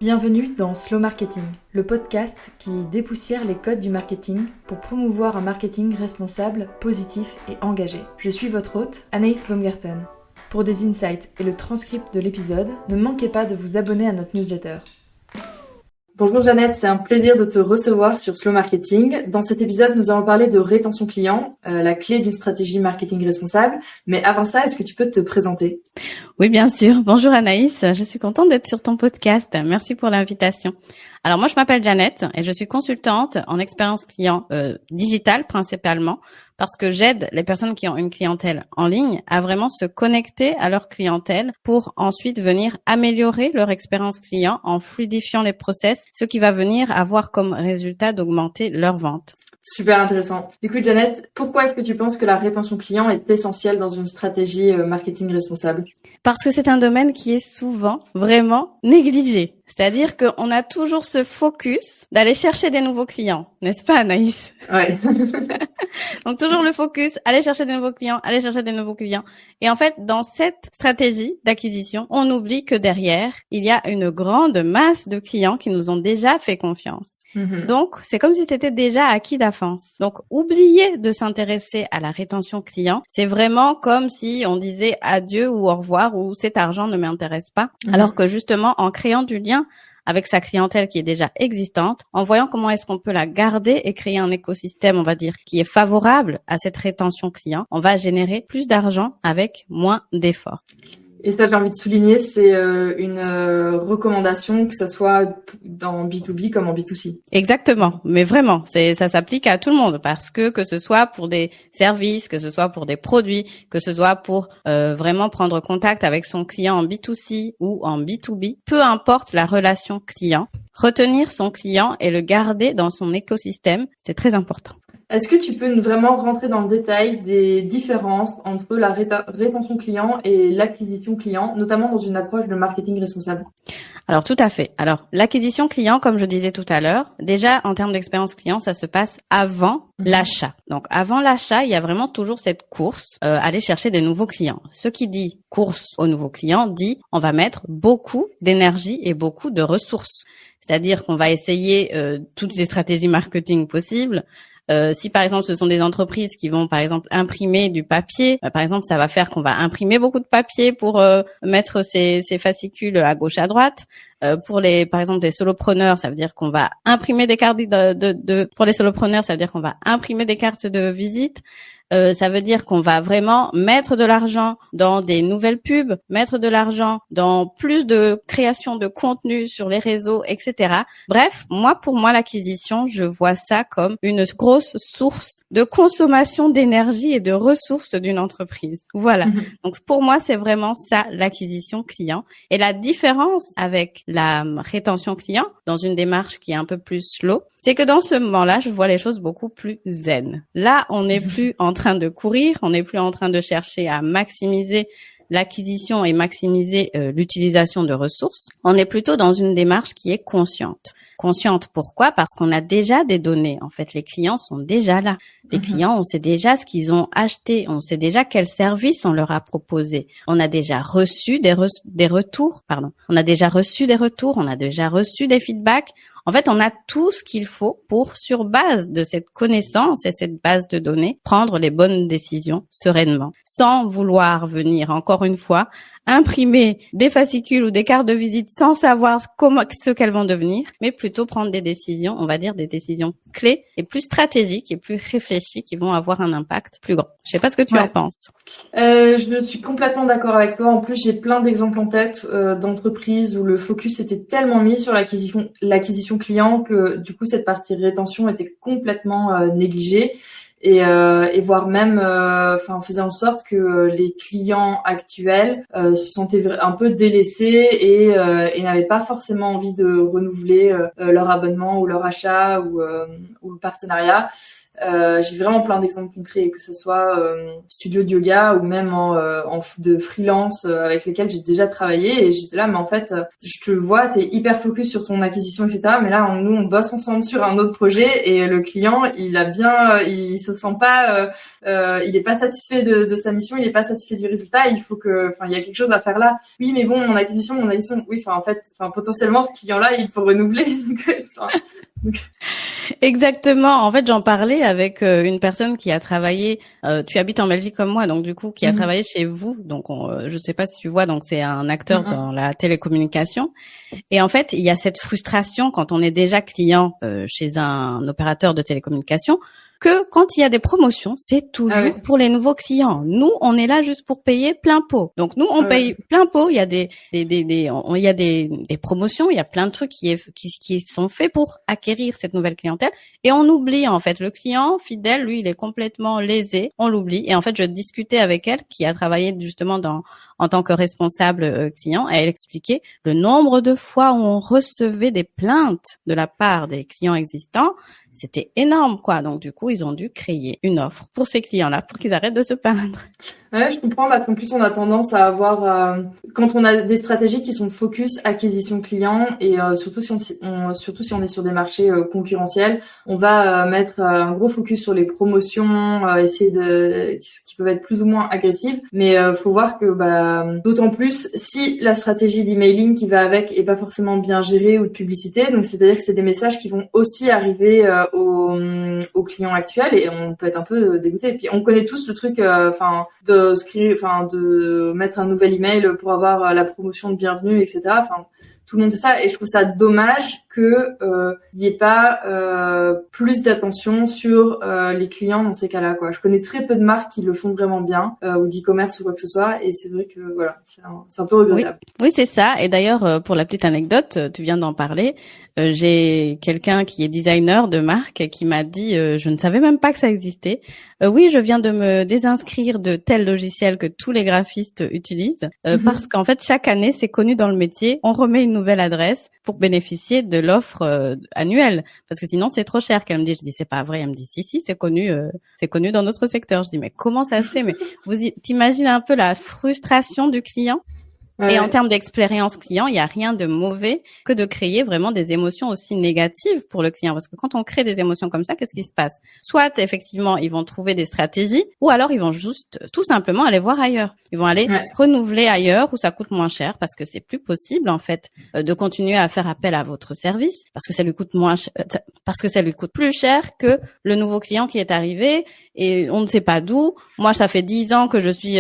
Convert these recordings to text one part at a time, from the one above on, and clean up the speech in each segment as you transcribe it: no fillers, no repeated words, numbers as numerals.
Bienvenue dans Slow Marketing, le podcast qui dépoussière les codes du marketing pour promouvoir un marketing responsable, positif et engagé. Je suis votre hôte, Anaïs Baumgarten. Pour des insights et le transcript de l'épisode, ne manquez pas de vous abonner à notre newsletter. Bonjour Jeannette, c'est un plaisir de te recevoir sur Slow Marketing. Dans cet épisode, nous allons parler de rétention client, la clé d'une stratégie marketing responsable. Mais avant ça, est-ce que tu peux te présenter ? Oui, bien sûr. Bonjour Anaïs, je suis contente d'être sur ton podcast. Merci pour l'invitation. Alors moi, je m'appelle Jeannette et je suis consultante en expérience client digitale principalement parce que j'aide les personnes qui ont une clientèle en ligne à vraiment se connecter à leur clientèle pour ensuite venir améliorer leur expérience client en fluidifiant les process, ce qui va venir avoir comme résultat d'augmenter leurs ventes. Super intéressant. Du coup, Jeannette, pourquoi est-ce que tu penses que la rétention client est essentielle dans une stratégie marketing responsable ? Parce que c'est un domaine qui est souvent vraiment négligé. C'est-à-dire qu'on a toujours ce focus d'aller chercher des nouveaux clients, n'est-ce pas Anaïs ? Ouais. Donc toujours le focus, aller chercher des nouveaux clients, aller chercher des nouveaux clients. Et en fait, dans cette stratégie d'acquisition, on oublie que derrière, il y a une grande masse de clients qui nous ont déjà fait confiance. Donc, c'est comme si c'était déjà acquis d'avance. Donc, oublier de s'intéresser à la rétention client, c'est vraiment comme si on disait adieu ou au revoir ou cet argent ne m'intéresse pas. Alors que justement, en créant du lien avec sa clientèle qui est déjà existante, en voyant comment est-ce qu'on peut la garder et créer un écosystème, on va dire, qui est favorable à cette rétention client, on va générer plus d'argent avec moins d'efforts. Et ça, j'ai envie de souligner, c'est une recommandation, que ça soit dans B2B comme en B2C. Exactement, mais vraiment, ça s'applique à tout le monde parce que ce soit pour des services, que ce soit pour des produits, que ce soit pour vraiment prendre contact avec son client en B2C ou en B2B, peu importe la relation client, retenir son client et le garder dans son écosystème, c'est très important. Est-ce que tu peux vraiment rentrer dans le détail des différences entre la rétention client et l'acquisition client, notamment dans une approche de marketing responsable ? Alors, tout à fait. Alors, l'acquisition client, comme je disais tout à l'heure, déjà, en termes d'expérience client, ça se passe avant l'achat. Donc, avant l'achat, il y a vraiment toujours cette course, aller chercher des nouveaux clients. Ce qui dit course aux nouveaux clients dit on va mettre beaucoup d'énergie et beaucoup de ressources. C'est-à-dire qu'on va essayer toutes les stratégies marketing possibles. Si par exemple ce sont des entreprises qui vont par exemple imprimer du papier, par exemple ça va faire qu'on va imprimer beaucoup de papier pour mettre ces fascicules à gauche à droite. Pour les par exemple des solopreneurs, ça veut dire qu'on va imprimer des cartes pour les solopreneurs, ça veut dire qu'on va imprimer des cartes de visite. Ça veut dire qu'on va vraiment mettre de l'argent dans des nouvelles pubs, mettre de l'argent dans plus de création de contenu sur les réseaux, etc. Bref, pour moi, l'acquisition, je vois ça comme une grosse source de consommation d'énergie et de ressources d'une entreprise. Voilà. Donc, pour moi, c'est vraiment ça, l'acquisition client. Et la différence avec la rétention client, dans une démarche qui est un peu plus slow, c'est que dans ce moment-là, je vois les choses beaucoup plus zen. Là, on n'est plus en train de courir, on n'est plus en train de chercher à maximiser l'acquisition et maximiser l'utilisation de ressources. On est plutôt dans une démarche qui est consciente. Consciente, pourquoi ? Parce qu'on a déjà des données. En fait, les clients sont déjà là. Les clients, on sait déjà ce qu'ils ont acheté. On sait déjà quels services on leur a proposé. On a déjà reçu des retours. On a déjà reçu des retours. On a déjà reçu des feedbacks. En fait, on a tout ce qu'il faut pour, sur base de cette connaissance et cette base de données, prendre les bonnes décisions sereinement, sans vouloir venir, encore une fois, imprimer des fascicules ou des cartes de visite sans savoir ce qu'elles vont devenir, mais plutôt prendre des décisions, on va dire des décisions clés et plus stratégiques et plus réfléchies qui vont avoir un impact plus grand. Je sais pas ce que tu en penses. Je suis complètement d'accord avec toi. En plus, j'ai plein d'exemples en tête d'entreprises où le focus était tellement mis sur l'acquisition client que du coup cette partie rétention était complètement négligée. Et voire même faisait en sorte que les clients actuels se sentaient un peu délaissés et n'avaient pas forcément envie de renouveler leur abonnement ou leur achat ou le partenariat. j'ai vraiment plein d'exemples concrets, que ce soit studio de yoga ou même de freelance avec lesquels j'ai déjà travaillé, et j'étais là, mais en fait, je te vois, t'es hyper focus sur ton acquisition, etc. Mais là, nous, on bosse ensemble sur un autre projet, et le client, il se sent pas, il est pas satisfait de sa mission, il est pas satisfait du résultat. Il faut il y a quelque chose à faire là. Oui, mais bon, mon acquisition, oui, en fait, potentiellement, ce client-là, il peut renouveler. Exactement. En fait, j'en parlais avec une personne qui a travaillé. Tu habites en Belgique comme moi, donc du coup, qui a travaillé chez vous. Donc, je sais pas si tu vois. Donc, c'est un acteur dans la télécommunication. Et en fait, il y a cette frustration quand on est déjà client chez un opérateur de télécommunication, que quand il y a des promotions, c'est toujours pour les nouveaux clients. Nous, on est là juste pour payer plein pot. Donc nous, on paye plein pot. Il y a des promotions, il y a plein de trucs qui sont faits pour acquérir cette nouvelle clientèle. Et on oublie en fait le client fidèle, lui, il est complètement lésé. On l'oublie. Et en fait, je discutais avec elle, qui a travaillé justement en tant que responsable client, et elle expliquait le nombre de fois où on recevait des plaintes de la part des clients existants. C'était énorme, quoi. Donc, du coup, ils ont dû créer une offre pour ces clients-là pour qu'ils arrêtent de se plaindre. Ouais, je comprends, parce qu'en plus, on a tendance à avoir, quand on a des stratégies qui sont focus acquisition client, et surtout si on est sur des marchés concurrentiels, on va mettre un gros focus sur les promotions, qui peuvent être plus ou moins agressives. Mais faut voir que d'autant plus si la stratégie d'emailing qui va avec est pas forcément bien gérée, ou de publicité. Donc c'est-à-dire que c'est des messages qui vont aussi arriver aux clients actuels, et on peut être un peu dégoûté. Et puis on connaît tous le truc, de mettre un nouvel email pour avoir la promotion de bienvenue, etc. Tout le monde fait ça, et je trouve ça dommage que il y ait pas plus d'attention sur les clients dans ces cas-là, quoi. Je connais très peu de marques qui le font vraiment bien, ou d'e-commerce ou quoi que ce soit, et c'est vrai que voilà, c'est un peu regrettable. Oui, c'est ça. Et d'ailleurs, pour la petite anecdote, tu viens d'en parler. J'ai quelqu'un qui est designer de marque qui m'a dit, je ne savais même pas que ça existait. Oui, je viens de me désinscrire de tel logiciel que tous les graphistes utilisent, parce qu'en fait, chaque année, c'est connu dans le métier, on remet une nouvelle adresse pour bénéficier de l'offre annuelle, parce que sinon c'est trop cher. Qu'elle me dit, je dis c'est pas vrai. Elle me dit si, c'est connu dans notre secteur. Je dis mais comment ça se fait? Mais t'imagines un peu la frustration du client? Et en termes d'expérience client, il n'y a rien de mauvais que de créer vraiment des émotions aussi négatives pour le client. Parce que quand on crée des émotions comme ça, qu'est-ce qui se passe? Soit, effectivement, ils vont trouver des stratégies, ou alors ils vont juste, tout simplement, aller voir ailleurs. Ils vont aller renouveler ailleurs où ça coûte moins cher, parce que c'est plus possible, en fait, de continuer à faire appel à votre service, parce que ça lui coûte parce que ça lui coûte plus cher que le nouveau client qui est arrivé, et on ne sait pas d'où. Moi, ça fait 10 ans que je suis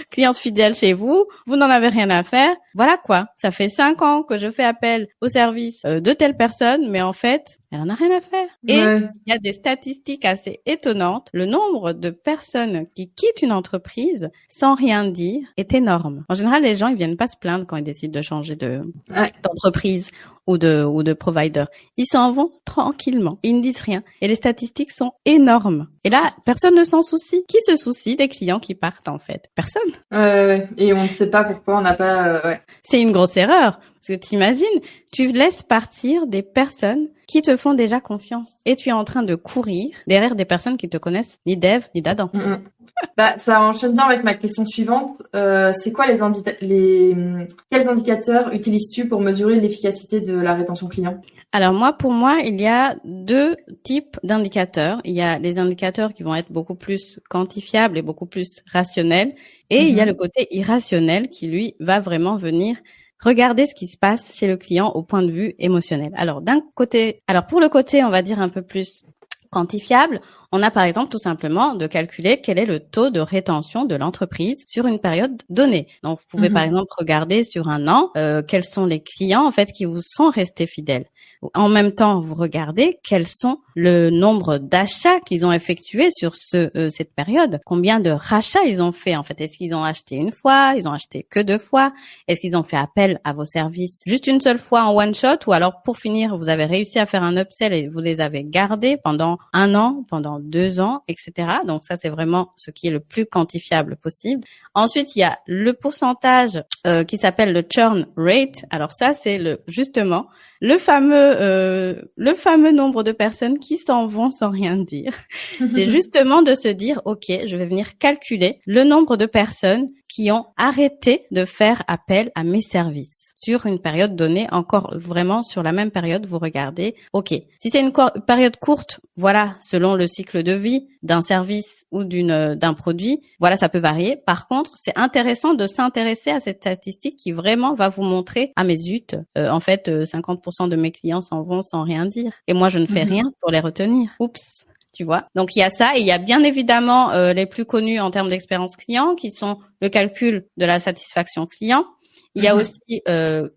cliente fidèle chez vous. Vous n'en avez rien à faire. Voilà quoi. Ça fait 5 ans que je fais appel au service de telle personne, mais en fait, elle en a rien à faire. Et il y a des statistiques assez étonnantes. Le nombre de personnes qui quittent une entreprise sans rien dire est énorme. En général, les gens, ils viennent pas se plaindre quand ils décident de changer d'entreprise ou de provider. Ils s'en vont tranquillement. Ils ne disent rien. Et les statistiques sont énormes. Et là, personne ne s'en soucie. Qui se soucie des clients qui partent, en fait? Personne. Et on ne sait pas pourquoi on n'a pas... C'est une grosse erreur. Parce que t'imagines, tu laisses partir des personnes qui te font déjà confiance. Et tu es en train de courir derrière des personnes qui te connaissent ni d'Ève, ni d'Adam. Ça enchaîne bien avec ma question suivante. C'est quoi quels indicateurs utilises-tu pour mesurer l'efficacité de la rétention client? Alors pour moi, il y a 2 types d'indicateurs. Il y a les indicateurs qui vont être beaucoup plus quantifiables et beaucoup plus rationnels. Et il y a le côté irrationnel qui, lui, va vraiment venir regarder ce qui se passe chez le client au point de vue émotionnel. Alors pour le côté, on va dire un peu plus quantifiable, on a par exemple tout simplement de calculer quel est le taux de rétention de l'entreprise sur une période donnée. Donc vous pouvez par exemple regarder sur un an quels sont les clients en fait qui vous sont restés fidèles. En même temps, vous regardez quels sont le nombre d'achats qu'ils ont effectués sur cette période. Combien de rachats ils ont fait en fait? Est-ce qu'ils ont acheté une fois? Ils ont acheté que 2 fois? Est-ce qu'ils ont fait appel à vos services juste une seule fois en one shot? Ou alors pour finir, vous avez réussi à faire un upsell et vous les avez gardés pendant 1 an, pendant pendant 2 ans, etc. Donc ça, c'est vraiment ce qui est le plus quantifiable possible. Ensuite, il y a le pourcentage qui s'appelle le churn rate. Alors ça, c'est justement le fameux nombre de personnes qui s'en vont sans rien dire. C'est justement de se dire, OK, je vais venir calculer le nombre de personnes qui ont arrêté de faire appel à mes services sur une période donnée. Encore vraiment sur la même période, vous regardez, OK, si c'est une période courte, voilà, selon le cycle de vie d'un service ou d'un produit, voilà, ça peut varier. Par contre, c'est intéressant de s'intéresser à cette statistique qui vraiment va vous montrer, ah mais zut, en fait, 50% de mes clients s'en vont sans rien dire. Et moi, je ne fais rien pour les retenir. Oups. Tu vois. Donc il y a ça, et il y a bien évidemment les plus connus en termes d'expérience client, qui sont le calcul de la satisfaction client. Il y a aussi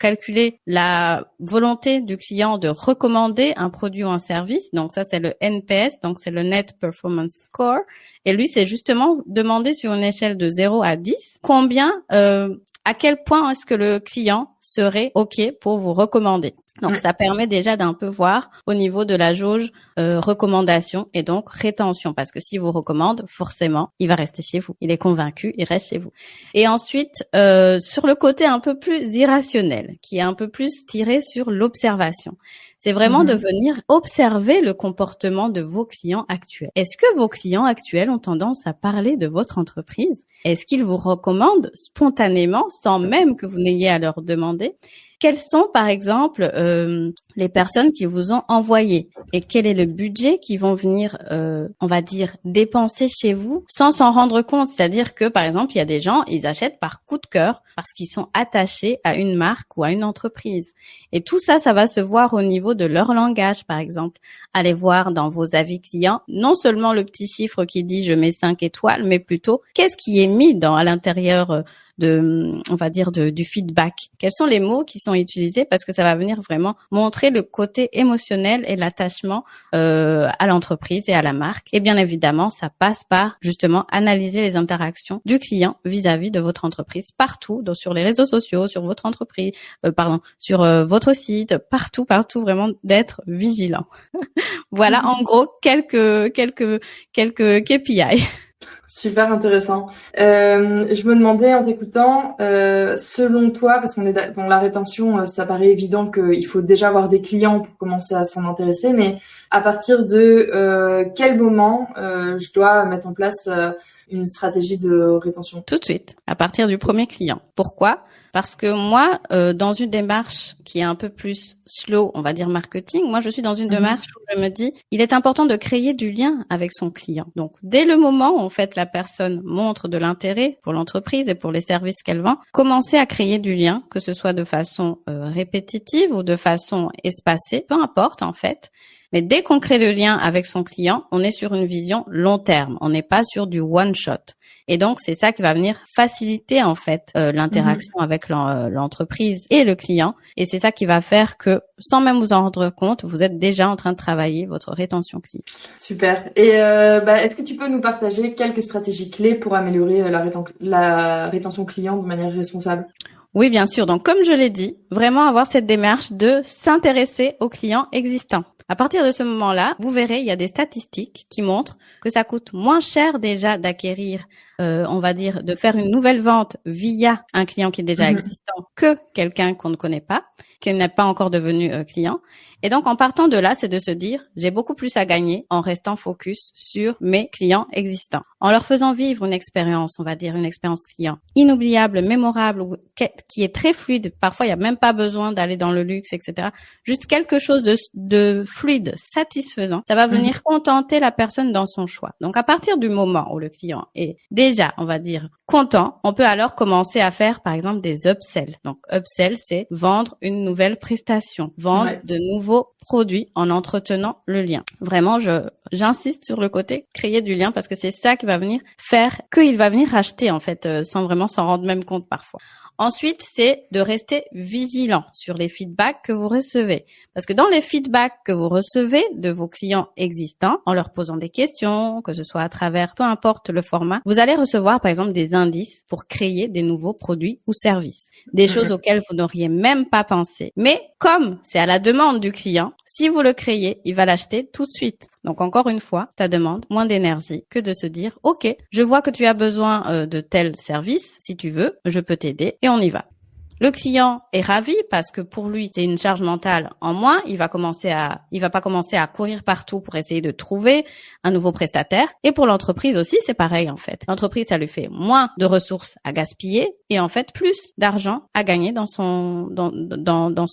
calculer la volonté du client de recommander un produit ou un service. Donc ça, c'est le NPS, donc c'est le Net Performance Score. Et lui, c'est justement demander sur une échelle de 0 à 10 à quel point est-ce que le client serait OK pour vous recommander. Donc, ça permet déjà d'un peu voir au niveau de la jauge recommandation et donc rétention. Parce que s'il vous recommande, forcément, il va rester chez vous. Il est convaincu, il reste chez vous. Et ensuite, sur le côté un peu plus irrationnel, qui est un peu plus tiré sur l'observation, c'est vraiment de venir observer le comportement de vos clients actuels. Est-ce que vos clients actuels ont tendance à parler de votre entreprise? Est-ce qu'ils vous recommandent spontanément sans même que vous n'ayez à leur demander? Quelles sont, par exemple, les personnes qui vous ont envoyé et quel est le budget qu'ils vont venir, on va dire, dépenser chez vous sans s'en rendre compte? C'est-à-dire que, par exemple, il y a des gens, ils achètent par coup de cœur parce qu'ils sont attachés à une marque ou à une entreprise. Et tout ça, ça va se voir au niveau de leur langage, par exemple. Allez voir dans vos avis clients, non seulement le petit chiffre qui dit « je mets 5 étoiles », mais plutôt qu'est-ce qui est mis à l'intérieur on va dire du feedback. Quels sont les mots qui sont utilisés, parce que ça va venir vraiment montrer le côté émotionnel et l'attachement à l'entreprise et à la marque. Et bien évidemment, ça passe par justement analyser les interactions du client vis-à-vis de votre entreprise partout, donc sur les réseaux sociaux, sur votre entreprise, sur votre site, partout, vraiment d'être vigilant. Voilà en gros quelques KPI. Super intéressant. Je me demandais en t'écoutant, selon toi, parce la rétention, ça paraît évident qu'il faut déjà avoir des clients pour commencer à s'en intéresser, mais à partir de quel moment je dois mettre en place une stratégie de rétention? Tout de suite, à partir du premier client. Pourquoi? Parce que moi, dans une démarche qui est un peu plus slow, on va dire marketing, moi je suis dans une démarche où je me dis, il est important de créer du lien avec son client. Donc dès le moment où en fait la personne montre de l'intérêt pour l'entreprise et pour les services qu'elle vend, commencer à créer du lien, que ce soit de façon répétitive ou de façon espacée, peu importe en fait. Mais dès qu'on crée le lien avec son client, on est sur une vision long terme. On n'est pas sur du one shot. Et donc, c'est ça qui va venir faciliter en fait l'interaction avec l'entreprise et le client. Et c'est ça qui va faire que, sans même vous en rendre compte, vous êtes déjà en train de travailler votre rétention client. Super. Et est-ce que tu peux nous partager quelques stratégies clés pour améliorer la rétention client de manière responsable? Oui, bien sûr. Donc, comme je l'ai dit, vraiment avoir cette démarche de s'intéresser aux clients existants. À partir de ce moment-là, vous verrez, il y a des statistiques qui montrent que ça coûte moins cher déjà d'acquérir, on va dire, de faire une nouvelle vente via un client qui est déjà existant que quelqu'un qu'on ne connaît pas, qui n'est pas encore devenu client. Et donc, en partant de là, c'est de se dire, j'ai beaucoup plus à gagner en restant focus sur mes clients existants. En leur faisant vivre une expérience, on va dire une expérience client inoubliable, mémorable, qui est très fluide. Parfois, il n'y a même pas besoin d'aller dans le luxe, etc. Juste quelque chose de fluide, satisfaisant. Ça va venir contenter la personne dans son choix. Donc, à partir du moment où le client est déjà, on va dire, content, on peut alors commencer à faire, par exemple, des upsells. Donc, upsell, c'est vendre une nouvelle prestation, vendre de nouveaux produits en entretenant le lien. Vraiment, j'insiste sur le côté créer du lien parce que c'est ça qui va venir faire qu'il va venir acheter en fait, sans vraiment s'en rendre même compte parfois. Ensuite, c'est de rester vigilant sur les feedbacks que vous recevez. Parce que dans les feedbacks que vous recevez de vos clients existants, en leur posant des questions, que ce soit à travers, peu importe le format, vous allez recevoir par exemple des indices pour créer des nouveaux produits ou services. des choses auxquelles vous n'auriez même pas pensé. Mais comme c'est à la demande du client, si vous le créez, il va l'acheter tout de suite. Donc encore une fois, ça demande moins d'énergie que de se dire « Ok, je vois que tu as besoin de tel service. Si tu veux, je peux t'aider et on y va. » Le client est ravi parce que pour lui, c'est une charge mentale en moins. Il va pas commencer à courir partout pour essayer de trouver un nouveau prestataire. Et pour l'entreprise aussi, c'est pareil, en fait. L'entreprise, ça lui fait moins de ressources à gaspiller et en fait, plus d'argent à gagner dans son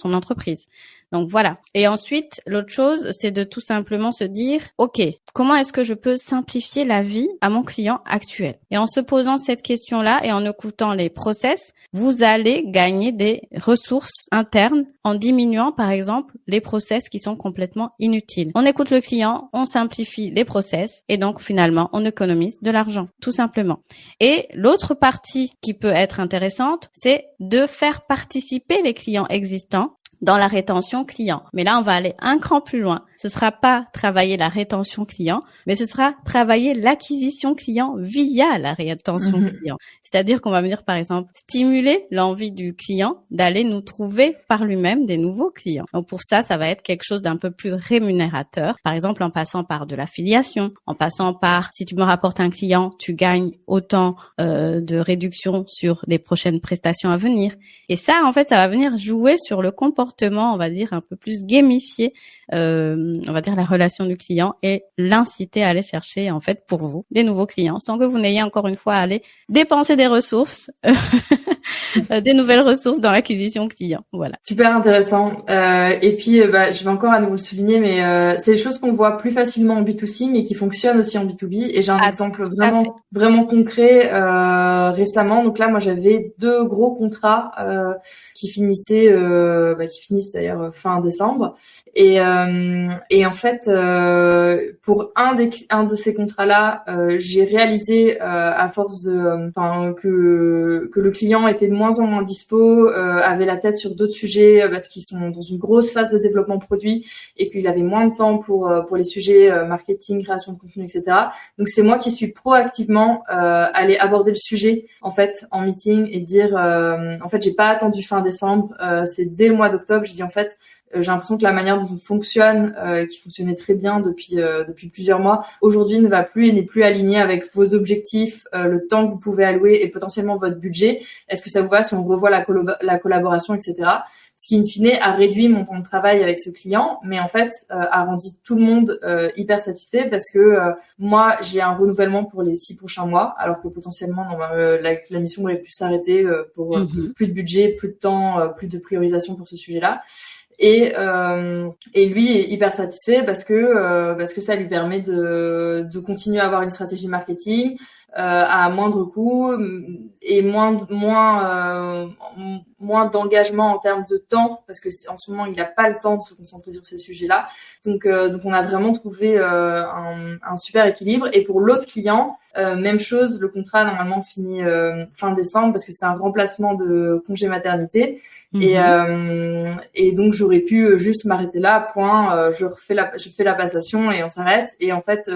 entreprise. Donc voilà. Et ensuite, l'autre chose, c'est de tout simplement se dire, OK, comment est-ce que je peux simplifier la vie à mon client actuel? Et en se posant cette question-là et en écoutant les process, vous allez gagner des ressources internes en diminuant, par exemple, les process qui sont complètement inutiles. On écoute le client, on simplifie les process et donc finalement, on économise de l'argent, tout simplement. Et l'autre partie qui peut être intéressante, c'est de faire participer les clients existants dans la rétention client. Mais là, on va aller un cran plus loin. Ce sera pas travailler la rétention client, mais ce sera travailler l'acquisition client via la rétention client. C'est-à-dire qu'on va venir, par exemple, stimuler l'envie du client d'aller nous trouver par lui-même des nouveaux clients. Donc pour ça, ça va être quelque chose d'un peu plus rémunérateur. Par exemple, en passant par de l'affiliation, en passant par, si tu me rapportes un client, tu gagnes autant de réduction sur les prochaines prestations à venir. Et ça, en fait, ça va venir jouer sur le comportement, on va dire, un peu plus gamifié, on va dire la relation du client et l'inciter à aller chercher, en fait, pour vous, des nouveaux clients sans que vous n'ayez encore une fois à aller dépenser des ressources, des nouvelles ressources dans l'acquisition client. Voilà. Super intéressant. Et puis, je vais encore à nouveau le souligner, mais c'est des choses qu'on voit plus facilement en B2C, mais qui fonctionnent aussi en B2B. Et j'ai un exemple vraiment concret récemment. Donc là, moi, j'avais 2 gros contrats qui finissent d'ailleurs fin décembre. Et en fait, pour un de ces contrats-là, j'ai réalisé à force de, que le client était de moins en moins dispo, avait la tête sur d'autres sujets parce qu'ils sont dans une grosse phase de développement produit et qu'il avait moins de temps pour les sujets marketing, création de contenu, etc. Donc c'est moi qui suis proactivement allée aborder le sujet en fait en meeting et dire en fait j'ai pas attendu fin décembre, c'est dès le mois d'octobre, je dis en fait j'ai l'impression que la manière dont on fonctionne, qui fonctionnait très bien depuis plusieurs mois, aujourd'hui ne va plus et n'est plus aligné avec vos objectifs, le temps que vous pouvez allouer et potentiellement votre budget. Est-ce que ça vous va si on revoit la collaboration, etc. Ce qui, in fine, a réduit mon temps de travail avec ce client, mais en fait, a rendu tout le monde hyper satisfait parce que moi, j'ai un renouvellement pour les 6 prochains mois, alors que potentiellement, la mission aurait pu s'arrêter pour plus de budget, plus de temps, plus de priorisation pour ce sujet-là. Et lui est hyper satisfait parce que ça lui permet de continuer à avoir une stratégie marketing à moindre coût et moins d'engagement en termes de temps parce que en ce moment il n'a pas le temps de se concentrer sur ces sujets-là. Donc on a vraiment trouvé un super équilibre. Et pour l'autre client, même chose, le contrat normalement finit fin décembre parce que c'est un remplacement de congé maternité. Et donc j'aurais pu juste m'arrêter là, point, je fais la passation et on s'arrête. Et en fait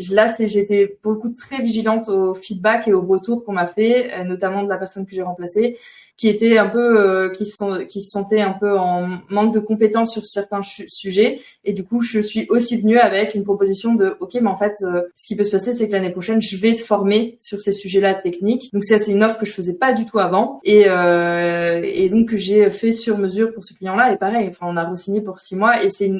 là j'étais pour le coup très vigilante au feedback et au retour qu'on m'a fait, notamment de la personne que j'ai remplacée, qui était un peu qui se sentait un peu en manque de compétences sur certains sujets. Et du coup je suis aussi venue avec une proposition de ok, mais en fait ce qui peut se passer c'est que l'année prochaine je vais te former sur ces sujets-là techniques. Donc ça c'est une offre que je faisais pas du tout avant et donc que j'ai fait sur mesure pour ce client-là. Et pareil, enfin on a re-signé pour 6 mois et c'est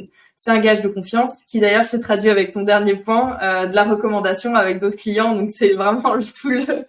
un gage de confiance qui d'ailleurs s'est traduit avec ton dernier point de la recommandation avec d'autres clients. Donc c'est vraiment tout le...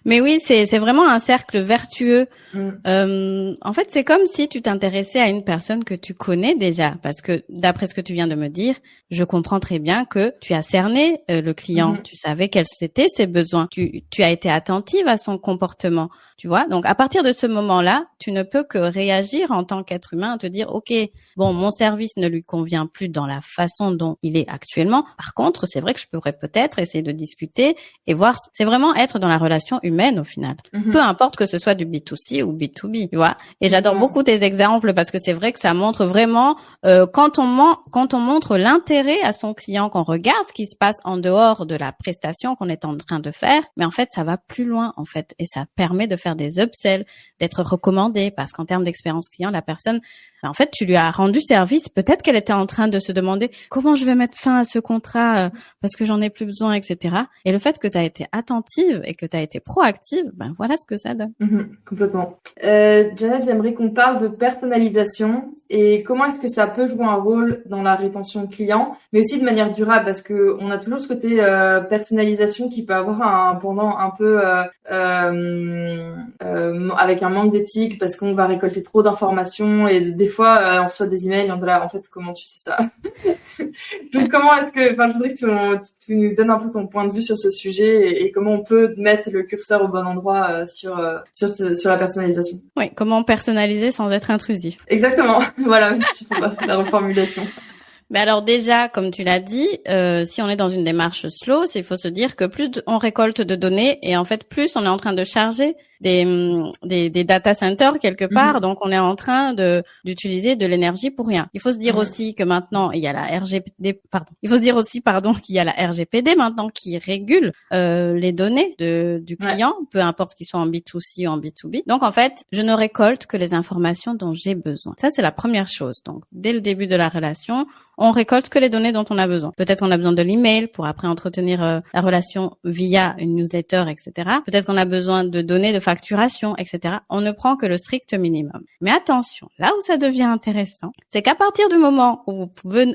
Mais oui, c'est vraiment un cercle vertueux. En fait, c'est comme si tu t'intéressais à une personne que tu connais déjà, parce que d'après ce que tu viens de me dire, je comprends très bien que tu as cerné le client, tu savais quels étaient ses besoins, tu as été attentive à son comportement, tu vois. Donc à partir de ce moment-là, tu ne peux que réagir en tant qu'être humain, te dire OK, bon, mon service ne lui convient plus dans la façon dont il est actuellement. Par contre, c'est vrai que je pourrais peut-être essayer de discuter et voir. C'est vraiment être dans la relation humaine au final. Peu importe que ce soit du B2C ou B2B, tu vois. Et j'adore beaucoup tes exemples parce que c'est vrai que ça montre vraiment quand on montre l'intérêt à son client, qu'on regarde ce qui se passe en dehors de la prestation qu'on est en train de faire, mais en fait ça va plus loin en fait et ça permet de faire des upsells, d'être recommandé parce qu'en termes d'expérience client, la personne, en fait, tu lui as rendu service. Peut-être qu'elle était en train de se demander comment je vais mettre fin à ce contrat parce que j'en ai plus besoin, etc. Et le fait que tu as été attentive et que tu as été proactive, ben voilà ce que ça donne. Complètement. Janet, j'aimerais qu'on parle de personnalisation et comment est-ce que ça peut jouer un rôle dans la rétention client, mais aussi de manière durable parce que on a toujours ce côté personnalisation qui peut avoir un pendant un peu avec un manque d'éthique parce qu'on va récolter trop d'informations et des fois on reçoit des emails on est là en fait comment tu sais ça. Donc comment est-ce que je voudrais que tu nous donnes un peu ton point de vue sur ce sujet et comment on peut mettre le curseur au bon endroit sur la personnalisation. Oui, comment personnaliser sans être intrusif. Exactement. Voilà, merci pour la reformulation. Mais alors déjà, comme tu l'as dit, si on est dans une démarche slow, il faut se dire que plus on récolte de données et en fait plus on est en train de charger des data centers quelque part, donc on est en train d'utiliser de l'énergie pour rien. Il faut se dire aussi que maintenant il y a la RGPD, qu'il y a la RGPD maintenant qui régule les données du client, peu importe qu'ils soient en B2C ou en B2B. Donc en fait, je ne récolte que les informations dont j'ai besoin. Ça c'est la première chose. Donc dès le début de la relation, on récolte que les données dont on a besoin. Peut-être qu'on a besoin de l'email pour après entretenir la relation via une newsletter, etc. Peut-être qu'on a besoin de données de facturation, etc. On ne prend que le strict minimum. Mais attention, là où ça devient intéressant, c'est qu'à partir du moment où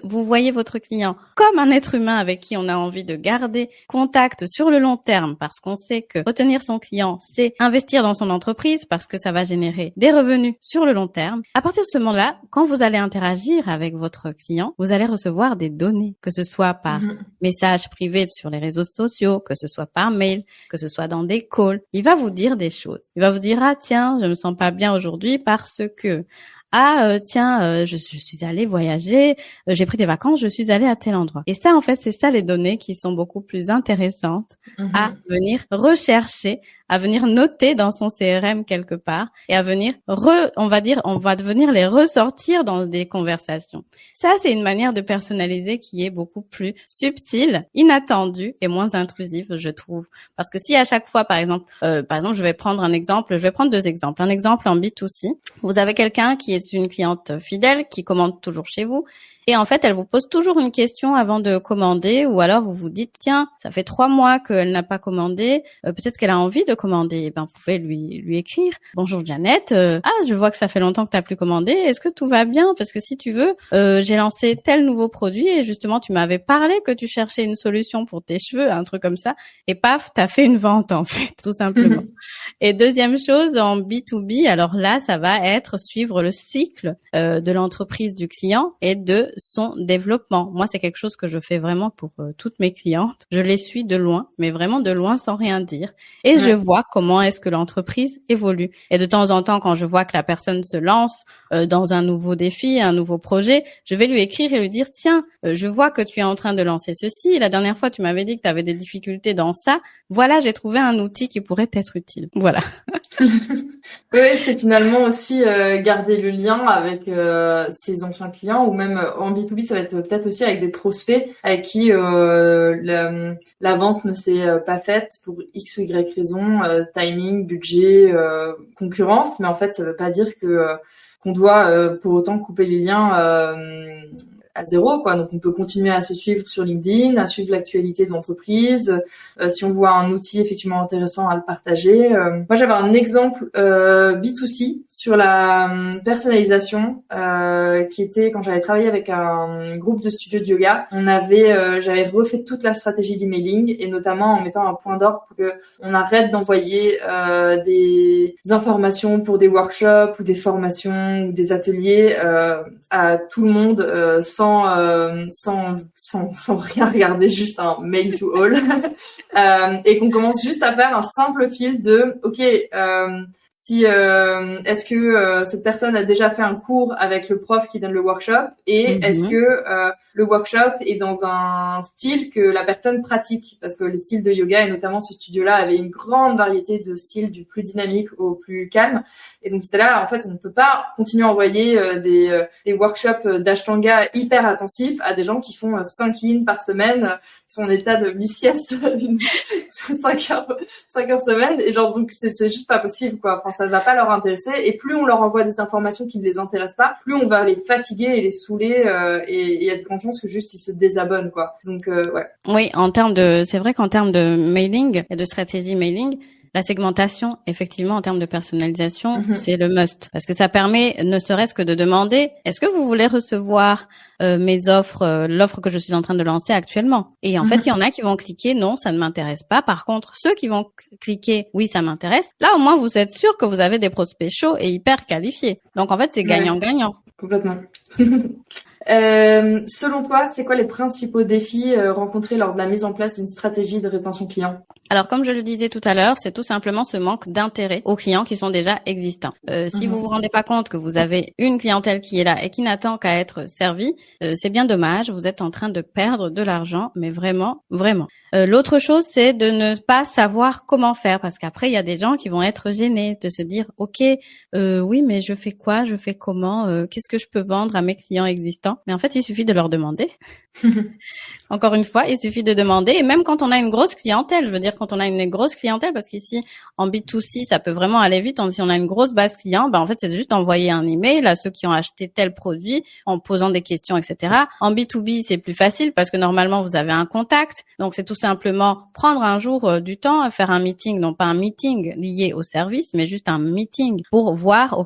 vous voyez votre client comme un être humain avec qui on a envie de garder contact sur le long terme, parce qu'on sait que retenir son client, c'est investir dans son entreprise, parce que ça va générer des revenus sur le long terme. À partir de ce moment-là, quand vous allez interagir avec votre client, vous allez recevoir des données, que ce soit par message privé sur les réseaux sociaux, que ce soit par mail, que ce soit dans des calls. Il va vous dire des choses. Il va vous dire, ah tiens, je me sens pas bien aujourd'hui parce que, je suis allée voyager, j'ai pris des vacances, je suis allée à tel endroit. Et ça, en fait, c'est ça les données qui sont beaucoup plus intéressantes à venir rechercher, à venir noter dans son CRM quelque part et à venir on va venir les ressortir dans des conversations. Ça, c'est une manière de personnaliser qui est beaucoup plus subtile, inattendue et moins intrusive, je trouve. Parce que si à chaque fois, par exemple, je vais prendre deux exemples. Un exemple en B2C. Vous avez quelqu'un qui est une cliente fidèle qui commande toujours chez vous. Et en fait, elle vous pose toujours une question avant de commander ou alors vous vous dites, tiens, ça fait 3 mois qu'elle n'a pas commandé, peut-être qu'elle a envie de commander. Vous pouvez lui écrire, bonjour Janet, je vois que ça fait longtemps que tu n'as plus commandé, est-ce que tout va bien? Parce que si tu veux, j'ai lancé tel nouveau produit et justement, tu m'avais parlé que tu cherchais une solution pour tes cheveux, un truc comme ça, et paf, t'as fait une vente en fait, tout simplement. Et deuxième chose, en B2B, alors là, ça va être suivre le cycle de l'entreprise du client et de son développement. Moi, c'est quelque chose que je fais vraiment pour toutes mes clientes. Je les suis de loin, mais vraiment de loin sans rien dire. Et je vois comment est-ce que l'entreprise évolue. Et de temps en temps, quand je vois que la personne se lance dans un nouveau défi, un nouveau projet, je vais lui écrire et lui dire, tiens, je vois que tu es en train de lancer ceci. La dernière fois, tu m'avais dit que tu avais des difficultés dans ça. Voilà, j'ai trouvé un outil qui pourrait t'être utile. Voilà. Oui, c'est finalement aussi garder le lien avec ses anciens clients ou même en B2B, ça va être peut-être aussi avec des prospects avec qui la vente ne s'est pas faite pour X ou Y raison, timing, budget, concurrence, mais en fait, ça veut pas dire qu'on doit pour autant couper les liens à zéro, quoi. Donc, on peut continuer à se suivre sur LinkedIn, à suivre l'actualité de l'entreprise. Si on voit un outil effectivement intéressant, à le partager. Moi, j'avais un exemple B2C sur la personnalisation qui était quand j'avais travaillé avec un groupe de studios de yoga. J'avais refait toute la stratégie d'emailing et notamment en mettant un point d'orgue pour que on arrête d'envoyer des informations pour des workshops ou des formations ou des ateliers à tout le monde sans rien regarder, juste un mail to all et qu'on commence juste à faire un simple fil de si est-ce que cette personne a déjà fait un cours avec le prof qui donne le workshop et est-ce que le workshop est dans un style que la personne pratique, parce que les styles de yoga et notamment ce studio-là avait une grande variété de styles, du plus dynamique au plus calme. Et donc c'était là, en fait, on ne peut pas continuer à envoyer des workshops d'ashtanga hyper intensifs à des gens qui font 5 yin par semaine, qui sont en état de mi-sieste, 5 heures semaine, et genre donc c'est juste pas possible quoi. Enfin, ça ne va pas leur intéresser, et plus on leur envoie des informations qui ne les intéressent pas, plus on va les fatiguer et les saouler, et il y a de grandes chances que juste ils se désabonnent quoi. Donc ouais. Oui, c'est vrai qu'en termes de mailing et de stratégie mailing, la segmentation, effectivement, en termes de personnalisation, c'est le must. Parce que ça permet, ne serait-ce que de demander, est-ce que vous voulez recevoir mes offres, l'offre que je suis en train de lancer actuellement? Et en fait, il y en a qui vont cliquer, non, ça ne m'intéresse pas. Par contre, ceux qui vont cliquer, oui, ça m'intéresse, là, au moins, vous êtes sûr que vous avez des prospects chauds et hyper qualifiés. Donc, en fait, c'est gagnant-gagnant. Complètement. Selon toi, c'est quoi les principaux défis rencontrés lors de la mise en place d'une stratégie de rétention client? Alors, comme je le disais tout à l'heure, c'est tout simplement ce manque d'intérêt aux clients qui sont déjà existants. Si vous vous rendez pas compte que vous avez une clientèle qui est là et qui n'attend qu'à être servie, c'est bien dommage. Vous êtes en train de perdre de l'argent, mais vraiment, vraiment. L'autre chose, c'est de ne pas savoir comment faire, parce qu'après, il y a des gens qui vont être gênés de se dire, OK, oui, mais je fais quoi? Je fais comment? Qu'est-ce que je peux vendre à mes clients existants? Mais en fait, il suffit de leur demander. Encore une fois, il suffit de demander, et même quand on a une grosse clientèle, je veux dire quand on a une grosse clientèle, parce qu'ici en B2C ça peut vraiment aller vite. Si on a une grosse base client, en fait c'est juste envoyer un email à ceux qui ont acheté tel produit en posant des questions, etc. En B2B c'est plus facile parce que normalement vous avez un contact, donc c'est tout simplement prendre un jour du temps, faire un meeting, non pas un meeting lié au service, mais juste un meeting pour voir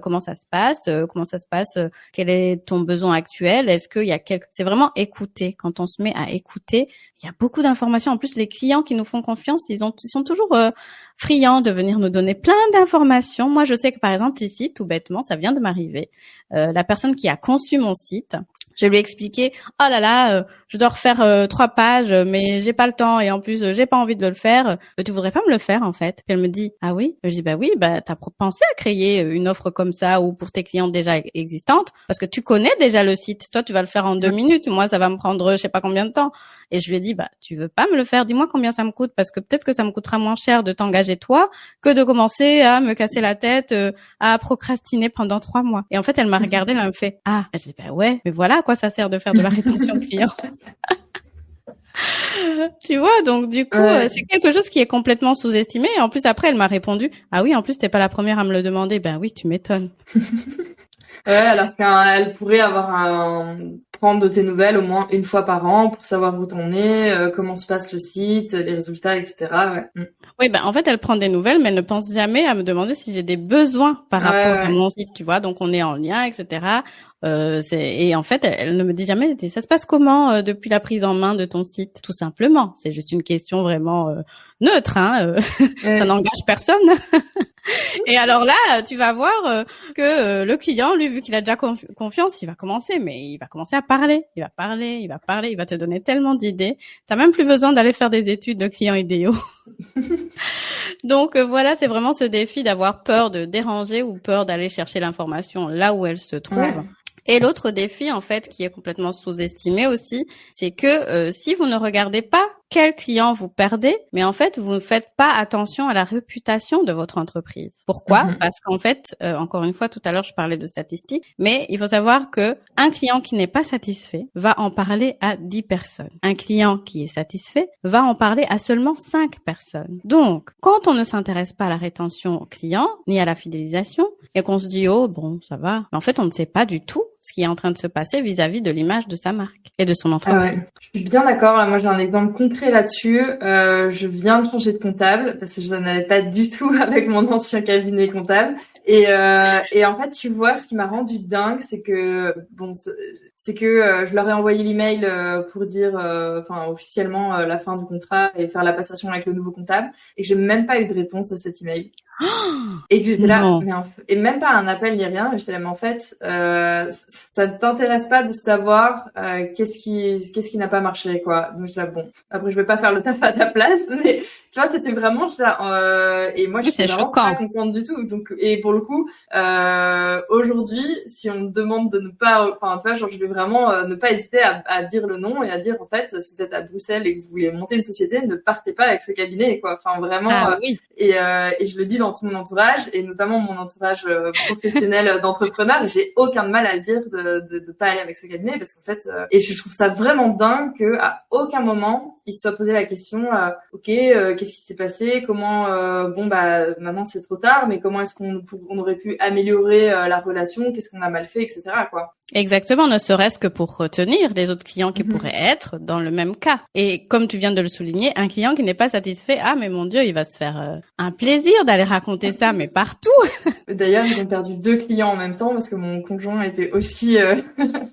comment ça se passe, quel est ton besoin actuel, est-ce qu'il y a c'est vraiment écouter. Quand on se met à écouter, il y a beaucoup d'informations. En plus, les clients qui nous font confiance, ils sont toujours friands de venir nous donner plein d'informations. Moi, je sais que par exemple ici, tout bêtement, ça vient de m'arriver. La personne qui a conçu mon site, je lui ai expliqué, oh là là, je dois refaire 3 pages, mais j'ai pas le temps et en plus j'ai pas envie de le faire. Tu voudrais pas me le faire en fait? Puis elle me dit, ah oui? Je dis, bah oui, t'as pensé à créer une offre comme ça ou pour tes clients déjà existantes, parce que tu connais déjà le site. Toi, tu vas le faire en 2 minutes. Moi, ça va me prendre je sais pas combien de temps. Et je lui ai dit, tu veux pas me le faire? Dis-moi combien ça me coûte, parce que peut-être que ça me coûtera moins cher de t'engager toi que de commencer à me casser la tête, à procrastiner pendant 3 mois. Et en fait, elle m'a regardée, elle me fait, ah, je dis, ouais, mais voilà à quoi ça sert de faire de la rétention client. Tu vois, donc du coup, c'est quelque chose qui est complètement sous-estimé. Et en plus, après, elle m'a répondu, ah oui, en plus, t'es pas la première à me le demander. Ben oui, tu m'étonnes. Ouais, alors qu'elle pourrait prendre de tes nouvelles au moins une fois par an pour savoir où t'en es, comment se passe le site, les résultats, etc. Ouais. Oui, en fait, elle prend des nouvelles, mais elle ne pense jamais à me demander si j'ai des besoins par rapport à mon site, tu vois. Donc, on est en lien, etc. Et en fait, elle ne me dit jamais, ça se passe comment depuis la prise en main de ton site? Tout simplement. C'est juste une question vraiment neutre, hein. Ça n'engage personne. Et alors là, tu vas voir que le client, lui, vu qu'il a déjà confiance, il va commencer à parler. Il va te donner tellement d'idées. T'as même plus besoin d'aller faire des études de clients idéaux. Donc voilà, c'est vraiment ce défi d'avoir peur de déranger ou peur d'aller chercher l'information là où elle se trouve. Ouais. Et l'autre défi, en fait, qui est complètement sous-estimé aussi, c'est que si vous ne regardez pas quel client vous perdez, mais en fait, vous ne faites pas attention à la réputation de votre entreprise. Pourquoi? Parce qu'en fait, encore une fois, tout à l'heure, je parlais de statistiques, mais il faut savoir que un client qui n'est pas satisfait va en parler à 10 personnes. Un client qui est satisfait va en parler à seulement 5 personnes. Donc, quand on ne s'intéresse pas à la rétention client, ni à la fidélisation, et qu'on se dit, oh, bon, ça va, mais en fait, on ne sait pas du tout ce qui est en train de se passer vis-à-vis de l'image de sa marque et de son entreprise. Ouais. Je suis bien d'accord. Là, moi, j'ai un exemple concret là-dessus. Je viens de changer de comptable parce que je n'avais pas du tout avec mon ancien cabinet comptable. Et en fait, tu vois, ce qui m'a rendu dingue, c'est que je leur ai envoyé l'email pour dire, officiellement la fin du contrat et faire la passation avec le nouveau comptable, et j'ai même pas eu de réponse à cet email. Et que j'étais là, Non. et même pas un appel ni rien, j'étais là, mais en fait, ça ne t'intéresse pas de savoir qu'est-ce qui n'a pas marché, quoi. Donc j'étais là, bon, après je vais pas faire le taf à ta place, mais tu vois, c'était vraiment, j'étais là, et moi Oui, j'étais c'est vraiment pas choquant. contente du tout. Donc, et pour le coup, aujourd'hui, si on me demande de ne pas, enfin, tu vois, genre je vais vraiment ne pas hésiter à dire le nom et à dire, en fait, si vous êtes à Bruxelles et que vous voulez monter une société, ne partez pas avec ce cabinet, quoi. Enfin, vraiment. Ah oui. Et je le dis dans tout mon entourage, et notamment mon entourage professionnel d'entrepreneurs, et j'ai aucun mal à le dire de pas aller avec ce cabinet, parce qu'en fait, et je trouve ça vraiment dingue que à aucun moment il se soit posé la question, ok, qu'est-ce qui s'est passé, comment, bon bah maintenant c'est trop tard, mais comment est-ce qu'on aurait pu améliorer la relation, qu'est-ce qu'on a mal fait, etc. quoi. Exactement, ne serait-ce que pour retenir les autres clients qui Mhm. pourraient être dans le même cas. Et comme tu viens de le souligner, un client qui n'est pas satisfait, ah mais mon Dieu, il va se faire un plaisir d'aller raconter ça, mais partout. D'ailleurs, ils ont perdu 2 clients en même temps parce que mon conjoint était aussi Ben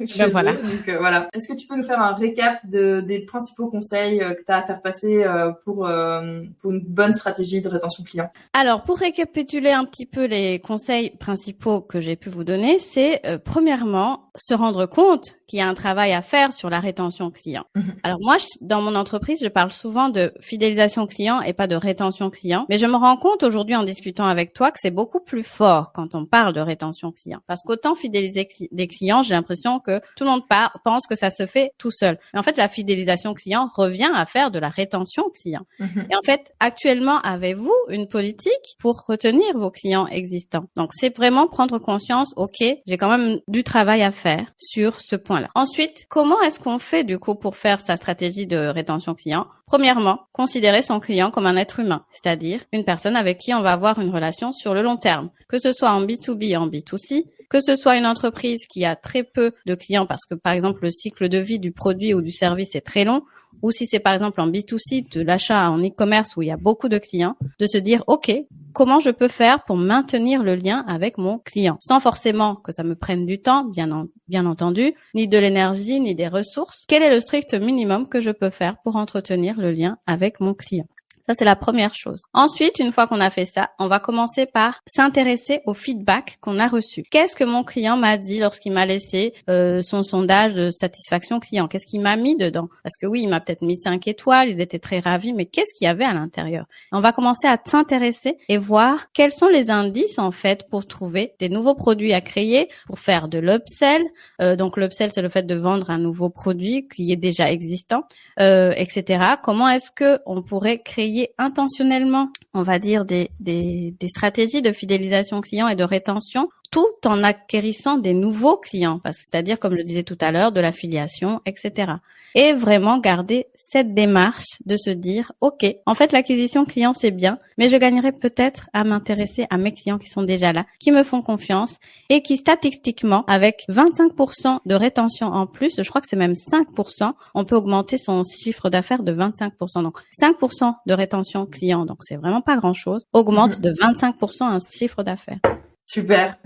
chez voilà. eux. Donc voilà. Est-ce que tu peux nous faire un récap des principaux conseils que tu as à faire passer pour une bonne stratégie de rétention client? Alors, pour récapituler un petit peu les conseils principaux que j'ai pu vous donner, c'est premièrement se rendre compte qu'il y a un travail à faire sur la rétention client. Mhm. Alors moi, dans mon entreprise, je parle souvent de fidélisation client et pas de rétention client, mais je me rends compte aujourd'hui en discutant avec toi que c'est beaucoup plus fort quand on parle de rétention client. Parce qu'autant fidéliser des clients, j'ai l'impression que tout le monde pense que ça se fait tout seul. Mais en fait, la fidélisation client revient à faire de la rétention client. Mhm. Et en fait, actuellement, avez-vous une politique pour retenir vos clients existants? Donc, c'est vraiment prendre conscience, ok, j'ai quand même du travail à faire sur ce point-là. Ensuite, comment est-ce qu'on fait du coup pour faire sa stratégie de rétention client? Premièrement, considérer son client comme un être humain, c'est-à-dire une personne avec qui on va avoir une relation sur le long terme, que ce soit en B2B, en B2C, que ce soit une entreprise qui a très peu de clients parce que, par exemple, le cycle de vie du produit ou du service est très long, ou si c'est par exemple en B2C, de l'achat en e-commerce où il y a beaucoup de clients, de se dire, OK, comment je peux faire pour maintenir le lien avec mon client sans forcément que ça me prenne du temps, bien entendu, ni de l'énergie, ni des ressources. Quel est le strict minimum que je peux faire pour entretenir le lien avec mon client? Ça, c'est la première chose. Ensuite, une fois qu'on a fait ça, on va commencer par s'intéresser au feedback qu'on a reçu. Qu'est-ce que mon client m'a dit lorsqu'il m'a laissé son sondage de satisfaction client? Qu'est-ce qu'il m'a mis dedans? Parce que oui, il m'a peut-être mis 5 étoiles, il était très ravi, mais qu'est-ce qu'il y avait à l'intérieur? On va commencer à s'intéresser et voir quels sont les indices, en fait, pour trouver des nouveaux produits à créer, pour faire de l'upsell. Donc, l'upsell, c'est le fait de vendre un nouveau produit qui est déjà existant, etc. Comment est-ce que on pourrait créer intentionnellement, on va dire, des stratégies de fidélisation client et de rétention tout en acquérissant des nouveaux clients, parce que c'est-à-dire, comme je disais tout à l'heure, de l'affiliation, etc. Et vraiment garder cette démarche de se dire, OK, en fait, l'acquisition client, c'est bien, mais je gagnerais peut-être à m'intéresser à mes clients qui sont déjà là, qui me font confiance et qui, statistiquement, avec 25% de rétention en plus, je crois que c'est même 5%, on peut augmenter son chiffre d'affaires de 25%. Donc, 5% de rétention client, donc c'est vraiment pas grand-chose, augmente de 25% un chiffre d'affaires. Super,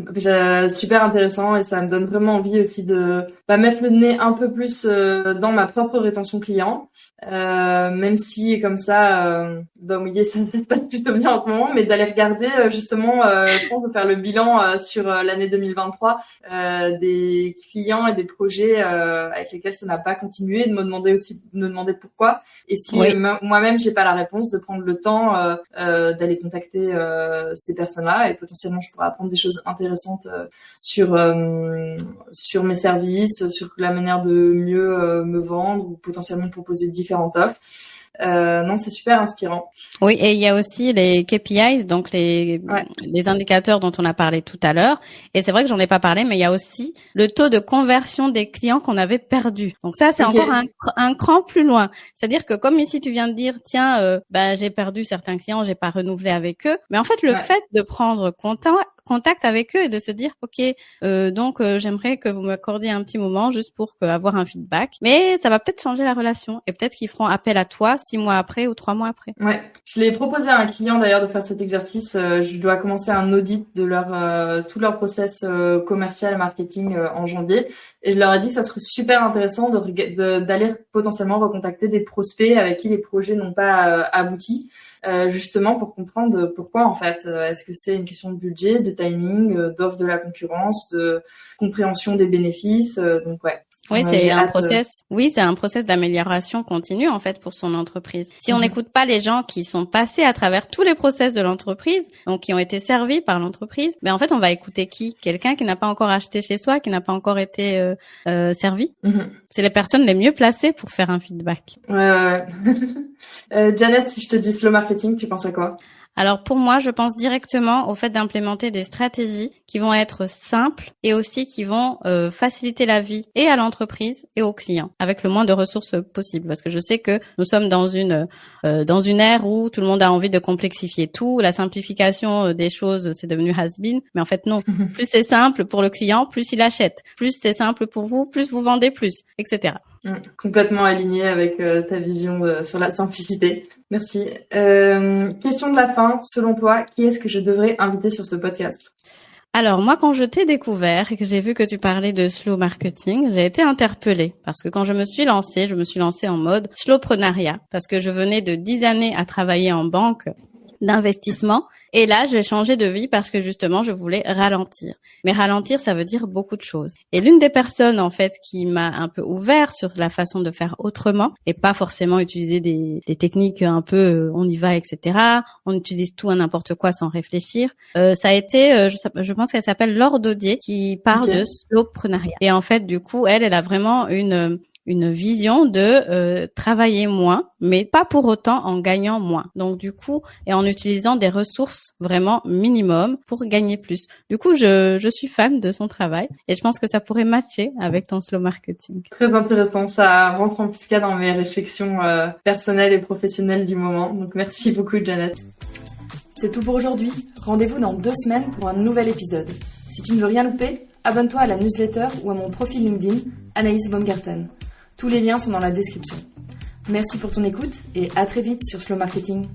super intéressant, et ça me donne vraiment envie aussi de mettre le nez un peu plus dans ma propre rétention client, même si comme ça, dans Mouillé, ça se passe plutôt bien en ce moment, mais d'aller regarder justement, je pense de faire le bilan sur l'année 2023 des clients et des projets avec lesquels ça n'a pas continué, de me demander pourquoi, et si Oui. moi-même j'ai pas la réponse, de prendre le temps d'aller contacter ces personnes-là, et potentiellement je pourrais apprendre des choses intéressantes sur mes services, sur la manière de mieux me vendre, ou potentiellement proposer différentes offres. Non, c'est super inspirant. Oui, et il y a aussi les KPIs, donc les indicateurs dont on a parlé tout à l'heure. Et c'est vrai que j'en ai pas parlé, mais il y a aussi le taux de conversion des clients qu'on avait perdus. Donc ça, c'est encore un cran plus loin. C'est-à-dire que comme ici tu viens de dire, tiens, j'ai perdu certains clients, j'ai pas renouvelé avec eux. Mais en fait, le fait de prendre contact avec eux et de se dire, OK, donc j'aimerais que vous m'accordiez un petit moment juste pour avoir un feedback. Mais ça va peut-être changer la relation et peut-être qu'ils feront appel à toi 6 mois après ou 3 mois après. Ouais, je l'ai proposé à un client d'ailleurs de faire cet exercice. Je dois commencer un audit de tout leur process commercial et marketing en janvier, et je leur ai dit que ça serait super intéressant d'aller potentiellement recontacter des prospects avec qui les projets n'ont pas abouti. justement pour comprendre pourquoi en fait. Est-ce que c'est une question de budget, de timing, d'offre de la concurrence, de compréhension des bénéfices, donc ouais. Oui, c'est un process. Oui, c'est un process d'amélioration continue en fait pour son entreprise. Si on n'écoute pas les gens qui sont passés à travers tous les process de l'entreprise, donc qui ont été servis par l'entreprise, en fait, on va écouter qui? Quelqu'un qui n'a pas encore acheté chez soi, qui n'a pas encore été servi. C'est les personnes les mieux placées pour faire un feedback. Ouais. Janet, si je te dis slow marketing, tu penses à quoi? Alors pour moi, je pense directement au fait d'implémenter des stratégies qui vont être simples et aussi qui vont faciliter la vie et à l'entreprise et aux clients avec le moins de ressources possible. Parce que je sais que nous sommes dans une ère où tout le monde a envie de complexifier tout. La simplification des choses, c'est devenu has-been. Mais en fait, non. Plus c'est simple pour le client, plus il achète. Plus c'est simple pour vous, plus vous vendez plus, etc. Complètement aligné avec ta vision sur la simplicité. Merci. Question de la fin. Selon toi, qui est-ce que je devrais inviter sur ce podcast? Alors moi, quand je t'ai découvert et que j'ai vu que tu parlais de slow marketing, j'ai été interpellée parce que quand je me suis lancée en mode slowpreneuriat parce que je venais de 10 années à travailler en banque d'investissement. Et là, j'ai changé de vie parce que justement, je voulais ralentir. Mais ralentir, ça veut dire beaucoup de choses. Et l'une des personnes, en fait, qui m'a un peu ouvert sur la façon de faire autrement et pas forcément utiliser des techniques un peu on y va, etc. On utilise tout à n'importe quoi sans réfléchir. Ça a été, je pense qu'elle s'appelle Laure Daudier qui parle de slowpreneuriat. Et en fait, du coup, elle a vraiment une vision de travailler moins, mais pas pour autant en gagnant moins. Donc du coup, et en utilisant des ressources vraiment minimum pour gagner plus. Du coup, je suis fan de son travail et je pense que ça pourrait matcher avec ton slow marketing. Très intéressant, ça rentre en tout cas dans mes réflexions personnelles et professionnelles du moment. Donc merci beaucoup, Janet. C'est tout pour aujourd'hui. Rendez-vous dans 2 semaines pour un nouvel épisode. Si tu ne veux rien louper, abonne-toi à la newsletter ou à mon profil LinkedIn, Anaïs Baumgarten. Tous les liens sont dans la description. Merci pour ton écoute et à très vite sur Slow Marketing.